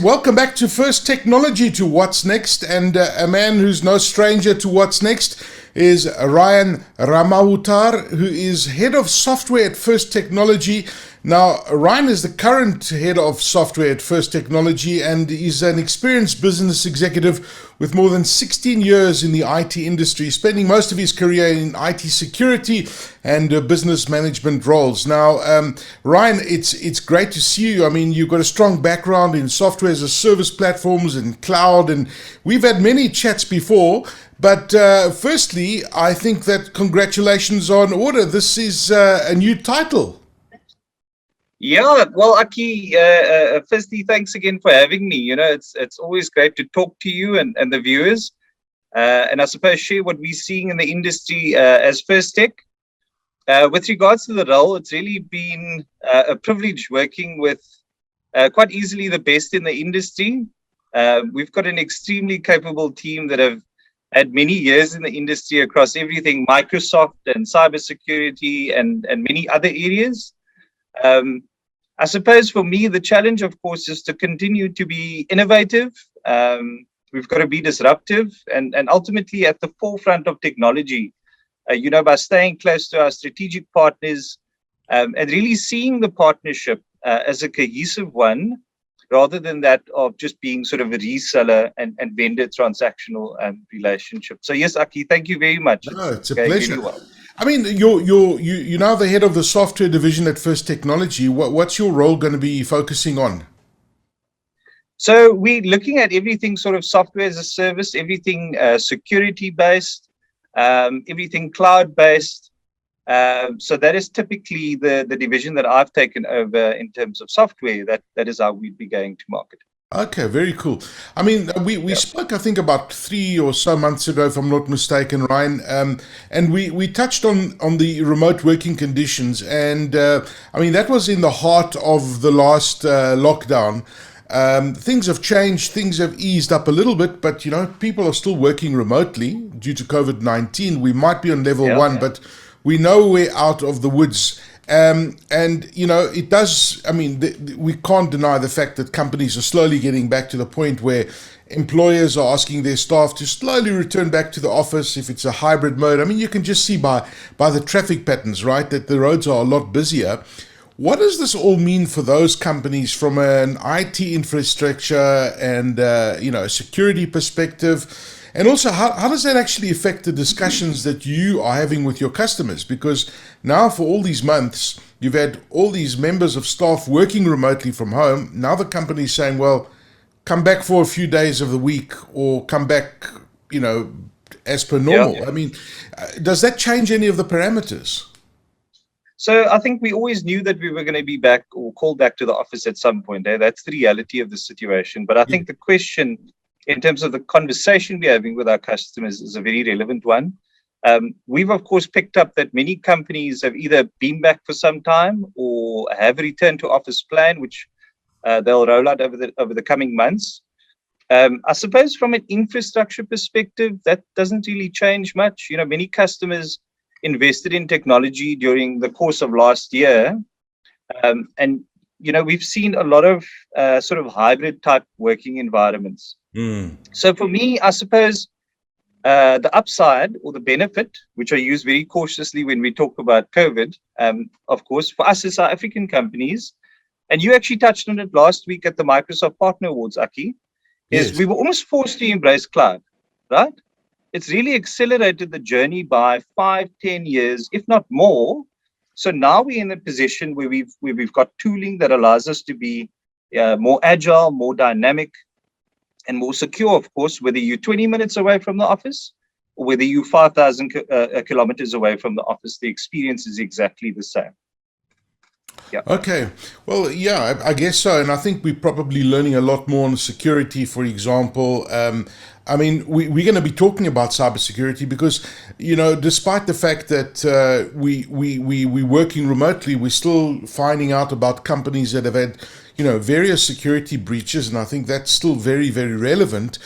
Welcome back to First Technology to What's Next, and a man who's no stranger to what's next is Ryan Ramawoothar, who is head of software at First Technology. Now, Ryan is the current head of software at First Technology and is an experienced business executive with more than 16 years in the IT industry, spending most of his career in IT security and business management roles. Now, Ryan, it's great to see you. I mean, you've got a strong background in software as a service platforms and cloud, and we've had many chats before. But firstly, I think that congratulations are in order. This is a new title. Yeah, well, Aki, firstly, thanks again for having me. It's always great to talk to you and the viewers, and I suppose share what we're seeing in the industry as First Tech. With regards to the role, it's really been a privilege working with quite easily the best in the industry. We've got an extremely capable team that have had many years in the industry across everything Microsoft and cybersecurity and many other areas. I suppose for me, the challenge, of course, is to continue to be innovative. We've got to be disruptive and ultimately at the forefront of technology, by staying close to our strategic partners and really seeing the partnership as a cohesive one, rather than that of just being sort of a reseller and vendor transactional relationship. So yes, Aki, thank you very much. No, it's a pleasure. Really well. I mean, you're now the head of the software division at First Technology. What's your role going to be focusing on? So we're looking at everything sort of software as a service, everything security based, everything cloud based. So that is typically the division that I've taken over in terms of software. That is how we'd be going to market. Okay, very cool. I mean, we spoke, I think, about 3 or so months ago, if I'm not mistaken, Ryan, and we touched on the remote working conditions, and I mean, that was in the heart of the last lockdown. Things have changed, things have eased up a little bit, but, people are still working remotely due to COVID-19. We might be on level 1, but we know we're out of the woods. And, it does, I mean, we can't deny the fact that companies are slowly getting back to the point where employers are asking their staff to slowly return back to the office if it's a hybrid mode. I mean, you can just see by the traffic patterns, right, that the roads are a lot busier. What does this all mean for those companies from an IT infrastructure and, security perspective? And also, how does that actually affect the discussions that you are having with your customers? Because now for all these months, you've had all these members of staff working remotely from home. Now the company is saying, well, come back for a few days of the week or come back, as per normal. I mean, does that change any of the parameters? So I think we always knew that we were going to be back or called back to the office at some point. That's the reality of the situation. But I think the question in terms of the conversation we're having with our customers is a very relevant one. We've, of course, picked up that many companies have either been back for some time or have a return to office plan, which they'll roll out over the coming months. I suppose from an infrastructure perspective, that doesn't really change much. Many customers invested in technology during the course of last year. And we've seen a lot of sort of hybrid type working environments. So for me, I suppose the upside or the benefit, which I use very cautiously when we talk about COVID, of course, for us as South African companies, and you actually touched on it last week at the Microsoft Partner Awards, Aki, is we were almost forced to embrace cloud, right? It's really accelerated the journey by 5-10 years, if not more. So now we're in a position where we've got tooling that allows us to be more agile, more dynamic, and more secure, of course, whether you're 20 minutes away from the office or whether you're 5,000 kilometers away from the office, the experience is exactly the same. Yeah. Okay. Well, yeah, I guess so. And I think we're probably learning a lot more on security, for example. I mean, we're going to be talking about cybersecurity because, despite the fact that we're working remotely, we're still finding out about companies that have had, various security breaches. And I think that's still very, very relevant.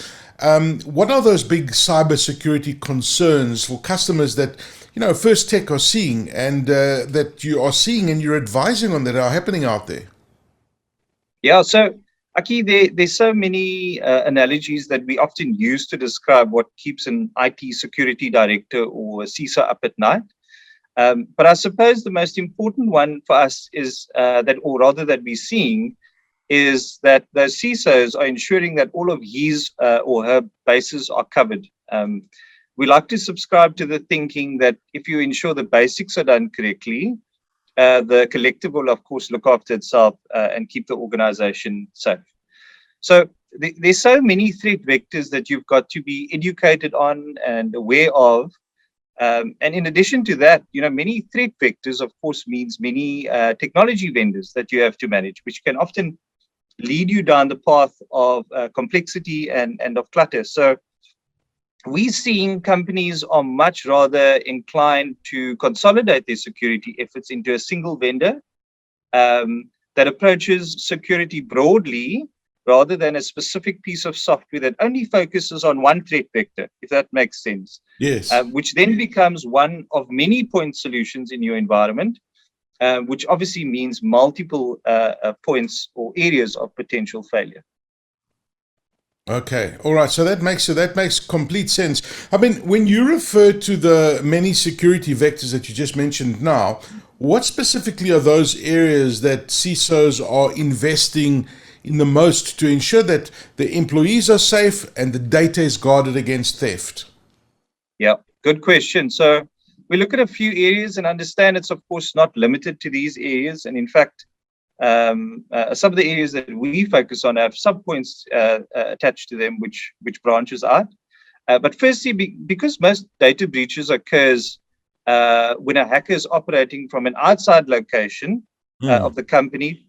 What are those big cybersecurity concerns for customers that, First Tech are seeing and that you are seeing and you're advising on that are happening out there? Yeah, so Aki, there's so many analogies that we often use to describe what keeps an IT security director or a CISO up at night. But I suppose the most important one for us is that we're seeing, is that those CISOs are ensuring that all of his or her bases are covered. We like to subscribe to the thinking that if you ensure the basics are done correctly, the collective will, of course, look after itself and keep the organization safe. So there's so many threat vectors that you've got to be educated on and aware of. And in addition to that, many threat vectors, of course, means many technology vendors that you have to manage, which can often lead you down the path of complexity and of clutter. So we're seeing companies are much rather inclined to consolidate their security efforts into a single vendor that approaches security broadly rather than a specific piece of software that only focuses on one threat vector, if that makes sense. Yes. Which then becomes one of many point solutions in your environment, which obviously means multiple points or areas of potential failure. Okay, all right. So that makes complete sense. I mean, when you refer to the many security vectors that you just mentioned now, what specifically are those areas that CISOs are investing in the most to ensure that the employees are safe and the data is guarded against theft? Yeah, good question. So we look at a few areas and understand it's, of course, not limited to these areas. And in fact, some of the areas that we focus on have subpoints attached to them, which branches out. But firstly, because most data breaches occurs when a hacker is operating from an outside location of the company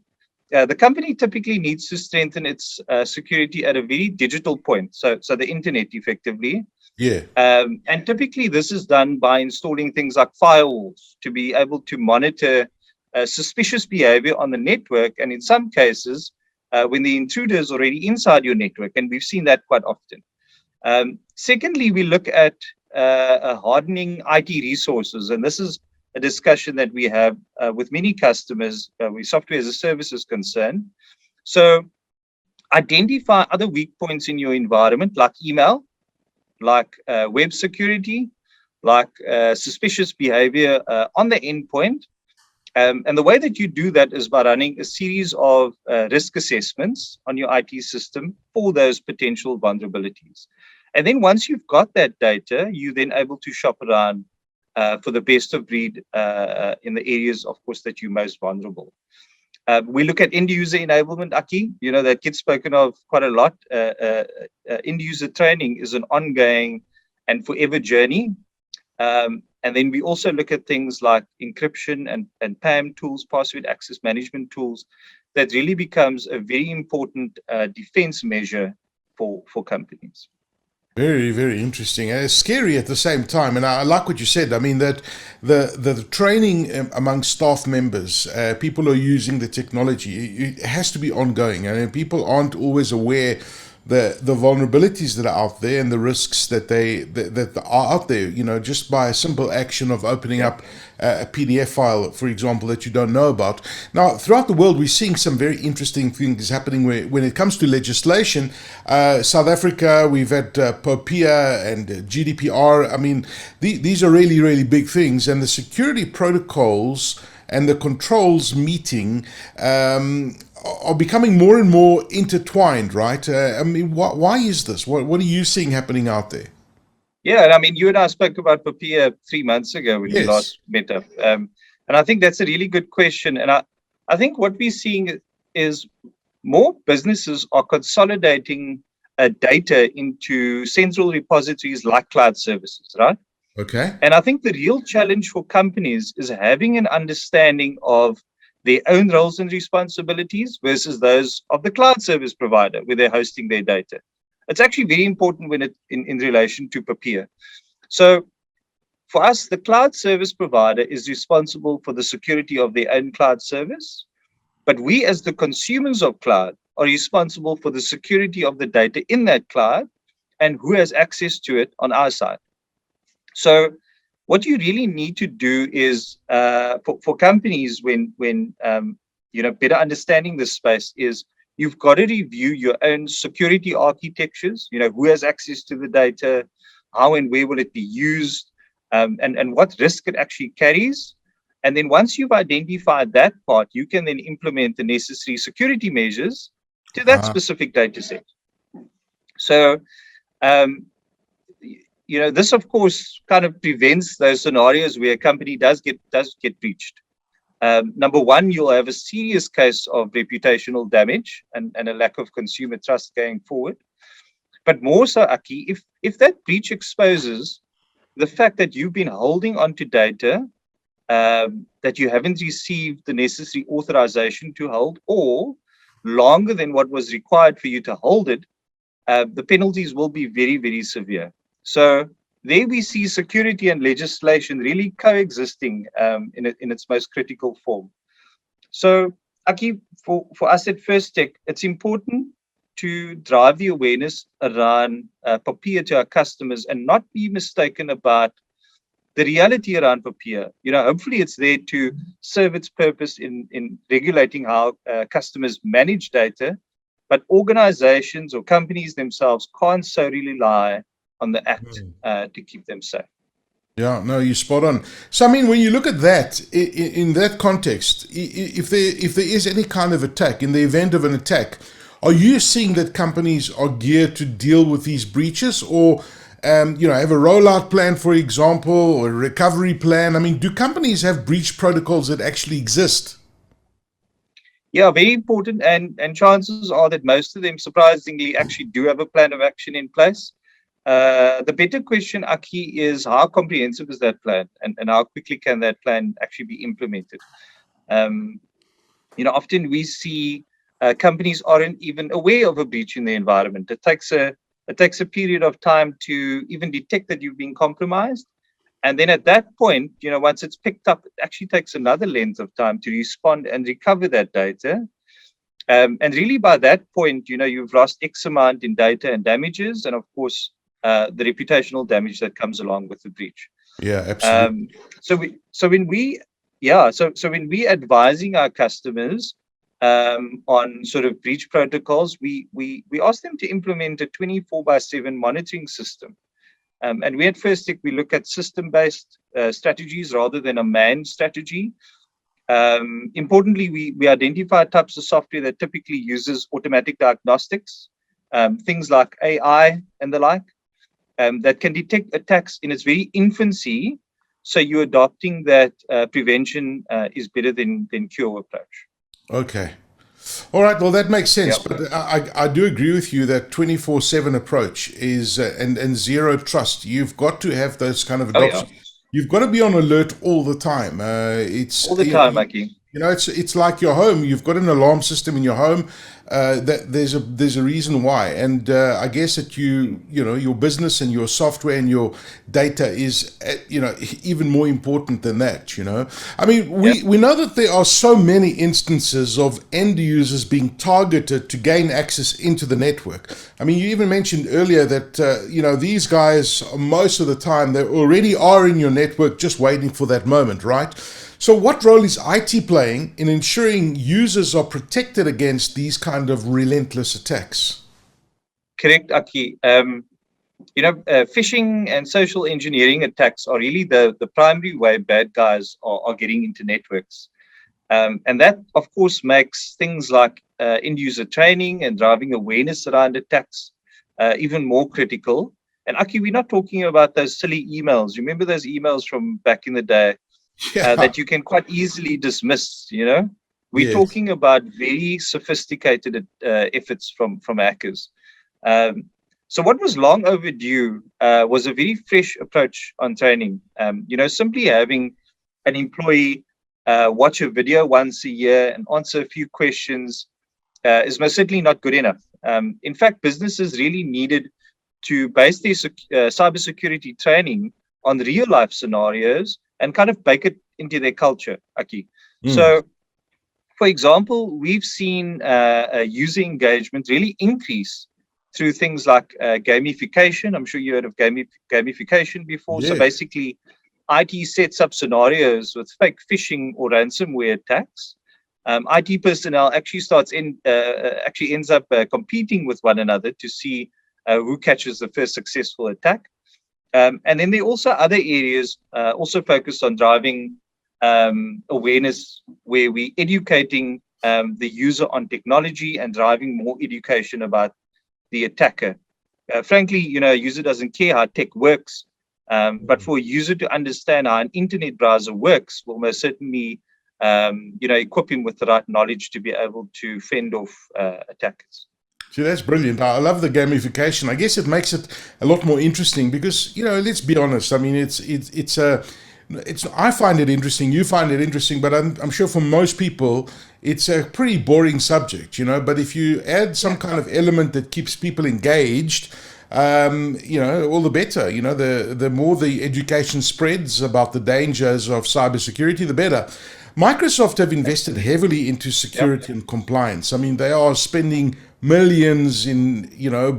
typically needs to strengthen its security at a very digital point, so the internet effectively. Yeah. And typically this is done by installing things like firewalls to be able to monitor suspicious behavior on the network, and in some cases, when the intruder is already inside your network, and we've seen that quite often. Secondly, we look at hardening IT resources, and this is a discussion that we have with many customers where software as a service is concerned. So identify other weak points in your environment, like email, like web security, like suspicious behavior on the endpoint. And the way that you do that is by running a series of risk assessments on your IT system for those potential vulnerabilities. And then once you've got that data, you're then able to shop around for the best of breed in the areas, of course, that you're most vulnerable. We look at end user enablement, Aki, that gets spoken of quite a lot. End user training is an ongoing and forever journey. And then we also look at things like encryption and PAM tools, password access management tools, that really becomes a very important defense measure for companies. Very, very interesting. It's scary at the same time. And I like what you said. I mean, that the training among staff members, people who are using the technology, it has to be ongoing. I mean, people aren't always aware the vulnerabilities that are out there and the risks that are out there, just by a simple action of opening up a PDF file, for example, that you don't know about. Now, throughout the world, we're seeing some very interesting things happening when it comes to legislation. South Africa, we've had POPIA and GDPR. I mean, these are really, really big things. And the security protocols and the controls meeting are becoming more and more intertwined, right? I mean, why is this? What are you seeing happening out there? Yeah, and I mean, you and I spoke about POPIA 3 months ago when we last met up. And I think that's a really good question. And I think what we're seeing is more businesses are consolidating data into central repositories like cloud services, right? Okay. And I think the real challenge for companies is having an understanding of their own roles and responsibilities versus those of the cloud service provider where they're hosting their data. It's actually very important when in relation to POPIA. So for us, the cloud service provider is responsible for the security of their own cloud service, but we as the consumers of cloud are responsible for the security of the data in that cloud and who has access to it on our side. So what you really need to do is for companies when better understanding this space is you've got to review your own security architectures. Who has access to the data, how and where will it be used, and what risk it actually carries. And then once you've identified that part, you can then implement the necessary security measures to that specific data set. So, this of course kind of prevents those scenarios where a company does get breached. Number one, you'll have a serious case of reputational damage and a lack of consumer trust going forward. But more so, Aki, if that breach exposes the fact that you've been holding onto data that you haven't received the necessary authorization to hold, or longer than what was required for you to hold it, the penalties will be very, very severe. So there we see security and legislation really coexisting in its most critical form. So, Aki, for us at First Tech, it's important to drive the awareness around POPIA to our customers and not be mistaken about the reality around POPIA. Hopefully it's there to serve its purpose in regulating how customers manage data, but organizations or companies themselves can't solely rely on the act to keep them safe. Yeah, no, you're spot on. So, I mean, when you look at that, in that context, if there is any kind of attack, in the event of an attack, are you seeing that companies are geared to deal with these breaches, or have a rollout plan, for example, or a recovery plan? I mean, do companies have breach protocols that actually exist? Yeah, very important. And chances are that most of them, surprisingly, actually do have a plan of action in place. The better question, Aki, is how comprehensive is that plan, and how quickly can that plan actually be implemented? Often we see companies aren't even aware of a breach in the environment. It takes a period of time to even detect that you've been compromised. And then at that point, once it's picked up, it actually takes another length of time to respond and recover that data. And really by that point, you've lost X amount in data and damages, and of course, the reputational damage that comes along with the breach. Yeah, absolutely. So when we advising our customers on sort of breach protocols, we ask them to implement a 24/7 monitoring system. And we at First Tech, we look at system-based strategies rather than a manned strategy. Importantly, we identify types of software that typically uses automatic diagnostics, things like AI and the like, that can detect attacks in its very infancy. So you're adopting that prevention is better than cure approach. Okay. All right. Well, that makes sense. Yep. But I do agree with you that 24/7 approach is and zero trust. You've got to have those kind of adoption. Yeah. You've got to be on alert all the time. It's all the time, Aki. It's like your home. You've got an alarm system in your home. That there's a reason why, and I guess that your business and your software and your data is even more important than that. I mean, we know that there are so many instances of end users being targeted to gain access into the network. I mean, you even mentioned earlier that these guys most of the time they already are in your network, just waiting for that moment, right? So what role is IT playing in ensuring users are protected against these kind of relentless attacks? Correct, Aki. Phishing and social engineering attacks are really the primary way bad guys are getting into networks. And that, of course, makes things like end-user training and driving awareness around attacks even more critical. And Aki, we're not talking about those silly emails. Remember those emails from back in the day? That you can quite easily dismiss. We're Yes. talking about very sophisticated efforts from hackers. So what was long overdue was a very fresh approach on training. Simply having an employee watch a video once a year and answer a few questions is most certainly not good enough. In fact, businesses really needed to base their cybersecurity training on real life scenarios and kind of bake it into their culture, Aki. So, for example, we've seen user engagement really increase through things like gamification. I'm sure you heard of gamification before. Yes. So basically, IT sets up scenarios with fake phishing or ransomware attacks. IT personnel actually ends up competing with one another to see who catches the first successful attack. And then there are also other areas also focused on driving awareness, where we're educating the user on technology and driving more education about the attacker. Frankly, a user doesn't care how tech works, but for a user to understand how an internet browser works will most certainly equip him with the right knowledge to be able to fend off attackers. See, that's brilliant. I love the gamification. I guess it makes it a lot more interesting because, let's be honest. I mean, I find it interesting. You find it interesting, but I'm sure for most people, it's a pretty boring subject, But if you add some kind of element that keeps people engaged, all the better. The more the education spreads about the dangers of cybersecurity, the better. Microsoft have invested heavily into security and compliance. I mean, they are spending millions in,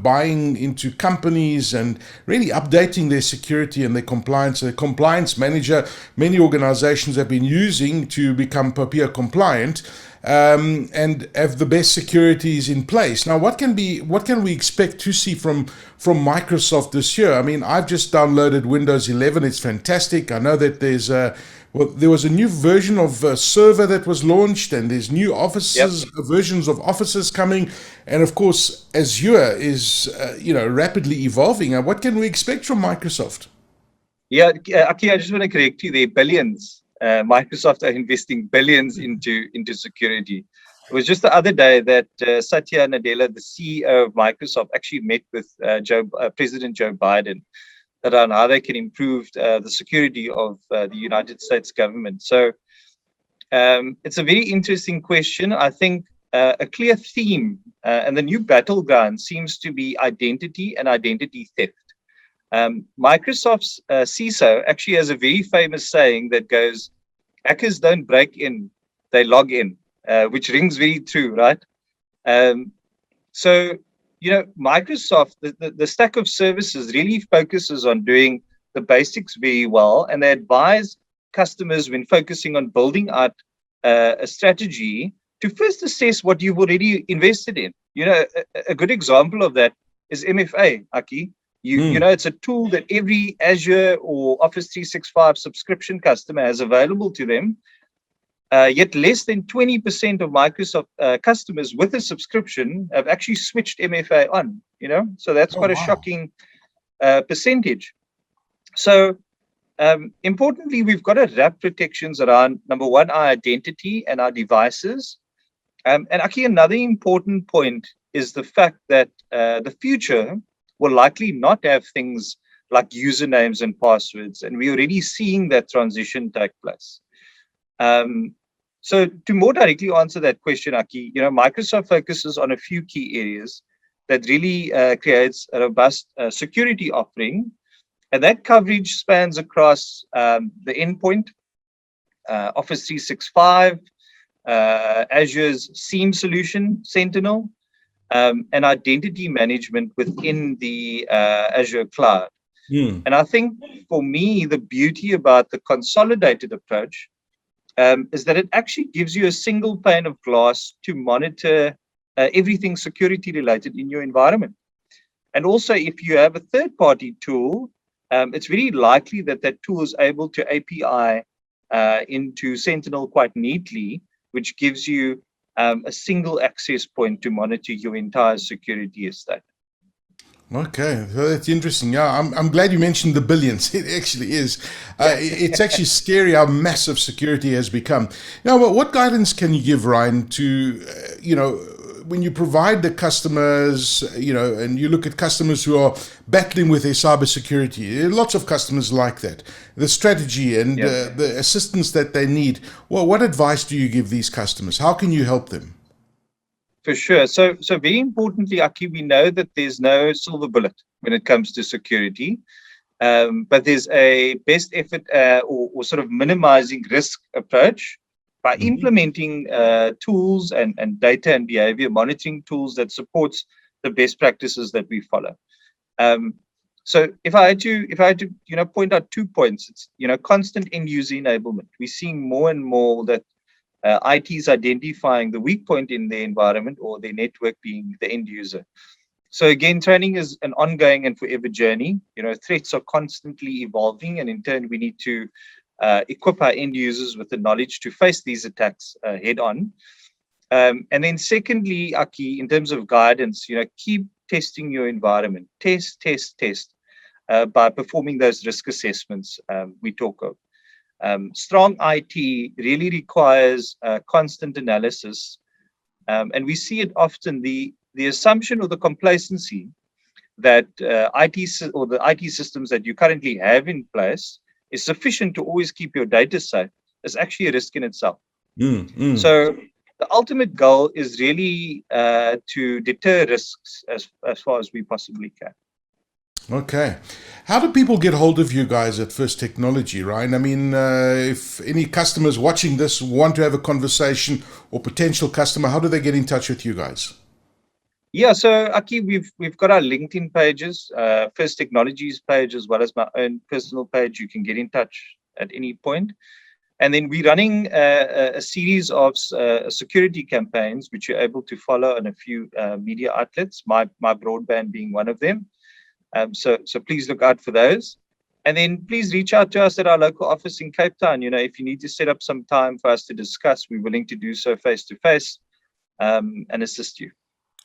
buying into companies and really updating their security and their compliance. The compliance manager, many organizations have been using to become POPIA compliant, and have the best securities in place. Now, what can we expect to see from Microsoft this year? I mean, I've just downloaded Windows 11. It's fantastic. I know that there was a new version of Server that was launched, and there's new versions of Offices coming, and of course, Azure is rapidly evolving. What can we expect from Microsoft? Yeah, Aki, I just want to correct you. There are billions. Microsoft are investing billions into security. It was just the other day that Satya Nadella, the CEO of Microsoft, actually met with President Joe Biden around how they can improve the security of the United States government. So it's a very interesting question. I think a clear theme and the new battleground seems to be identity and identity theft. Microsoft's CISO actually has a very famous saying that goes, hackers don't break in, they log in, which rings very true, right? So, Microsoft, the stack of services really focuses on doing the basics very well, and they advise customers when focusing on building out a strategy to first assess what you've already invested in. A good example of that is MFA, Aki. It's a tool that every Azure or Office 365 subscription customer has available to them. Yet less than 20% of Microsoft customers with a subscription have actually switched MFA on, So that's quite a shocking percentage. So importantly, we've got to wrap protections around, number one, our identity and our devices. And actually, another important point is the fact that the future will likely not have things like usernames and passwords. And we're already seeing that transition take place. So to more directly answer that question, Aki, Microsoft focuses on a few key areas that really creates a robust security offering. And that coverage spans across the endpoint, Office 365, Azure's SIEM solution, Sentinel, and identity management within the Azure cloud. And I think for me, the beauty about the consolidated approach is that it actually gives you a single pane of glass to monitor everything security related in your environment. And also, if you have a third-party tool, it's very likely that that tool is able to API into Sentinel quite neatly, which gives you a single access point to monitor your entire security estate. Okay, so that's interesting. Yeah, I'm glad you mentioned the billions. It actually is. It's actually scary how massive security has become. Now, what guidance can you give, Ryan, to when you provide the customers, and you look at customers who are battling with their cybersecurity? There are lots of customers like that. The strategy and the assistance that they need. Well, what advice do you give these customers? How can you help them? For sure. So very importantly, Aki, we know that there's no silver bullet when it comes to security, but there's a best effort or sort of minimizing risk approach by implementing tools and data and behavior monitoring tools that supports the best practices that we follow. So if I had to point out 2 points, it's constant end user enablement. We're seeing more and more that IT is identifying the weak point in their environment or their network being the end user. So again, training is an ongoing and forever journey. Threats are constantly evolving, and in turn, we need to equip our end users with the knowledge to face these attacks head on. And then secondly, Aki, in terms of guidance, keep testing your environment. Test by performing those risk assessments we talk of. Strong IT really requires constant analysis. And we see it often, the assumption or the complacency that the IT systems that you currently have in place is sufficient to always keep your data safe is actually a risk in itself. So the ultimate goal is really to deter risks as far as we possibly can. Okay. How do people get hold of you guys at First Technology, Ryan? I mean, if any customers watching this want to have a conversation, or potential customer, how do they get in touch with you guys? Yeah, so Aki, we've got our LinkedIn pages, First Technologies page, as well as my own personal page. You can get in touch at any point. And then we're running a series of security campaigns, which you're able to follow on a few media outlets, my broadband being one of them. So please look out for those. And then please reach out to us at our local office in Cape Town. If you need to set up some time for us to discuss, we're willing to do so face to face and assist you.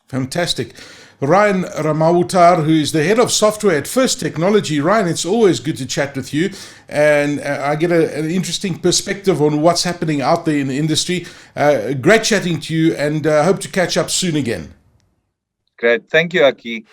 Fantastic. Ryan Ramawoothar, who is the head of software at First Technology. Ryan, it's always good to chat with you, and I get an interesting perspective on what's happening out there in the industry. Great chatting to you, and hope to catch up soon again. Great. Thank you, Aki.